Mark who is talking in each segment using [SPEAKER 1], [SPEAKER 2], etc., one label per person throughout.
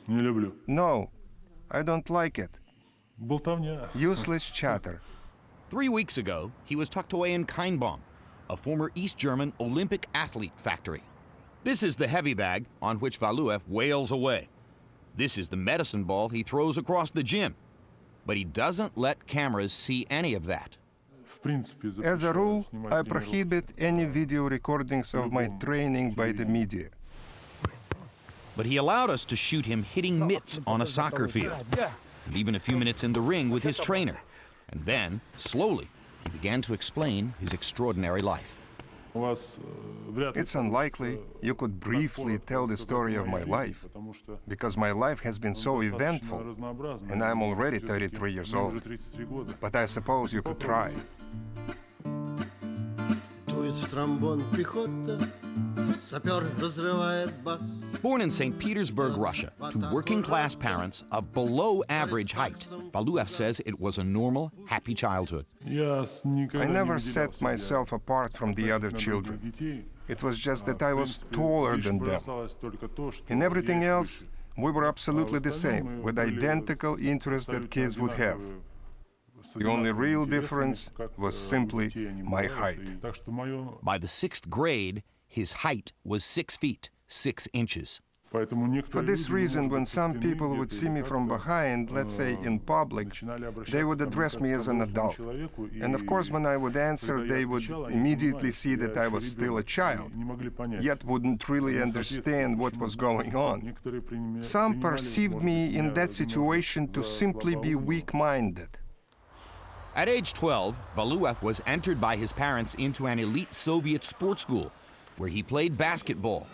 [SPEAKER 1] Не люблю.
[SPEAKER 2] No, I don't like it.
[SPEAKER 1] Болтовня.
[SPEAKER 2] Useless chatter.
[SPEAKER 3] 3 weeks ago, he was tucked away in Kainbaum, a former East German Olympic athlete factory. This is the heavy bag on which Valouev wails away. This is the medicine ball he throws across the gym. But he doesn't let cameras see any of that.
[SPEAKER 2] As a rule, I prohibit any video recordings of my training by the media.
[SPEAKER 3] But he allowed us to shoot him hitting mitts on a soccer field, and even a few minutes in the ring with his trainer. And then, slowly, he began to explain his extraordinary life.
[SPEAKER 2] It's unlikely you could briefly tell the story of my life, because my life has been so eventful, and I'm already 33 years old. But I suppose you could try.
[SPEAKER 3] Born in St. Petersburg, Russia, to working-class parents of below-average height, Valouev says it was a normal, happy childhood.
[SPEAKER 2] I never set myself apart from the other children. It was just that I was taller than them. In everything else, we were absolutely the same, with identical interests that kids would have. The only real difference was simply my height.
[SPEAKER 3] By the 6th grade, his height was 6 feet, 6 inches.
[SPEAKER 2] For this reason, when some people would see me from behind, let's say in public, they would address me as an adult. And of course, when I would answer, they would immediately see that I was still a child, yet wouldn't really understand what was going on. Some perceived me in that situation to simply be weak-minded.
[SPEAKER 3] At age 12, Valouev was entered by his parents into an elite Soviet sports school, where he played basketball.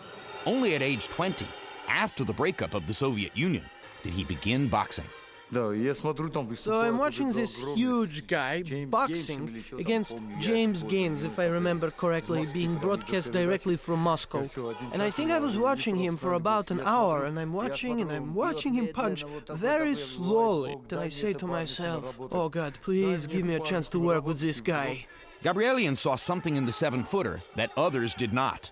[SPEAKER 3] Only at age 20, after the breakup of the Soviet Union, did he begin boxing.
[SPEAKER 4] So I'm watching this huge guy boxing against James Gaines, if I remember correctly, being broadcast directly from Moscow. And I think I was watching him for about an hour, and I'm watching him punch very slowly. Then I say to myself, oh God, please give me a chance to work with this guy.
[SPEAKER 3] Gabrielian saw something in the 7-footer that others did not.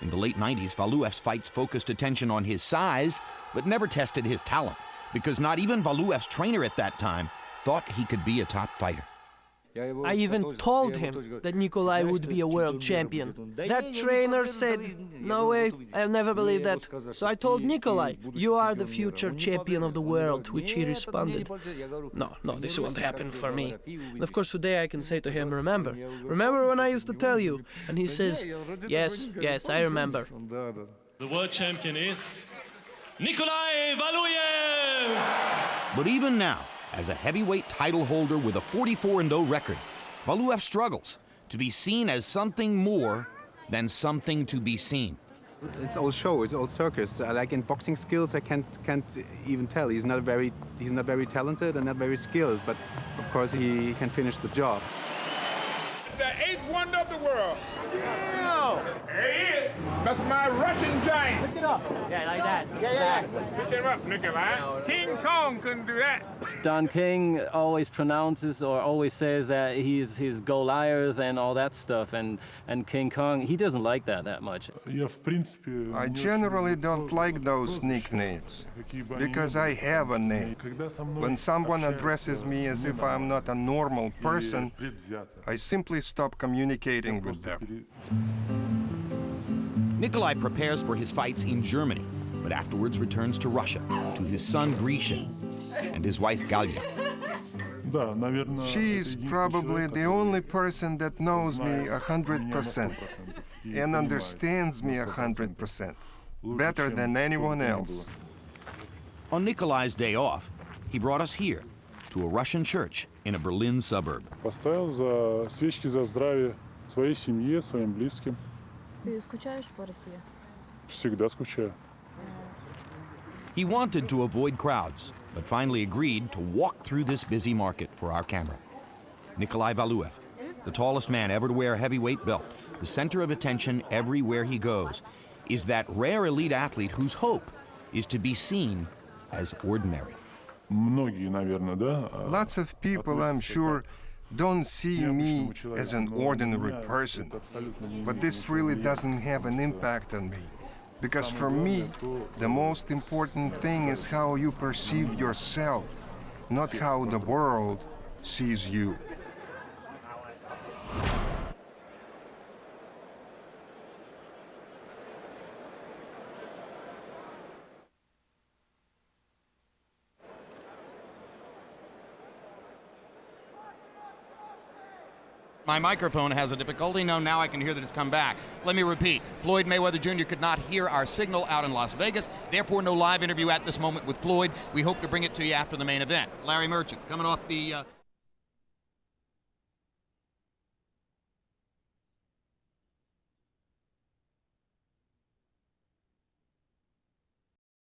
[SPEAKER 3] In the late 90s, Valouev's fights focused attention on his size, but never tested his talent, because not even Valouev's trainer at that time thought he could be a top fighter.
[SPEAKER 4] I even told him that Nikolay would be a world champion. That trainer said, no way, I'll never believe that. So I told Nikolay, you are the future champion of the world, which he responded, no, this won't happen for me. And of course today I can say to him, remember when I used to tell you? And he says, yes, I remember.
[SPEAKER 5] The world champion is NIKOLAY VALUEV!
[SPEAKER 3] But even now, as a heavyweight title holder with a 44-0 record, Valouev struggles to be seen as something more than something to be seen.
[SPEAKER 6] It's all show, it's all circus. Like in boxing skills, I can't even tell. He's not very talented and not very skilled, but of course he can finish the job.
[SPEAKER 7] The 8th wonder of the world. Yeah. Hey, that's my Russian giant. Pick it up.
[SPEAKER 8] Yeah, like that. Yeah.
[SPEAKER 7] Pick him up, Nikolay. King Kong couldn't do that.
[SPEAKER 8] Don King always pronounces or always says that he's Goliath and all that stuff, and King Kong, he doesn't like that much.
[SPEAKER 2] I generally don't like those nicknames, because I have a name. When someone addresses me as if I'm not a normal person, I simply stop communicating with them.
[SPEAKER 3] Nikolay prepares for his fights in Germany, but afterwards returns to Russia, to his son Grisha and his wife Galya.
[SPEAKER 2] She is probably the only person that knows me 100% and understands me 100%, better than anyone else.
[SPEAKER 3] On Nikolay's day off, he brought us here, to a Russian church in a Berlin suburb.
[SPEAKER 1] Поставил за свечки за здравие своей семье, своим близким.
[SPEAKER 9] Ты скучаешь по России?
[SPEAKER 1] Всегда скучаю.
[SPEAKER 3] He wanted to avoid crowds, but finally agreed to walk through this busy market for our camera. Nikolay Valouev, the tallest man ever to wear a heavyweight belt, the center of attention everywhere he goes, is that rare elite athlete whose hope is to be seen as ordinary.
[SPEAKER 2] Lots of people, I'm sure, don't see me as an ordinary person, but this really doesn't have an impact on me, Because for me, the most important thing is how you perceive yourself, not how the world sees you.
[SPEAKER 10] My microphone has a difficulty. No, now I can hear that it's come back. Let me repeat. Floyd Mayweather Jr. could not hear our signal out in Las Vegas. Therefore, no live interview at this moment with Floyd. We hope to bring it to you after the main event. Larry Merchant, coming off the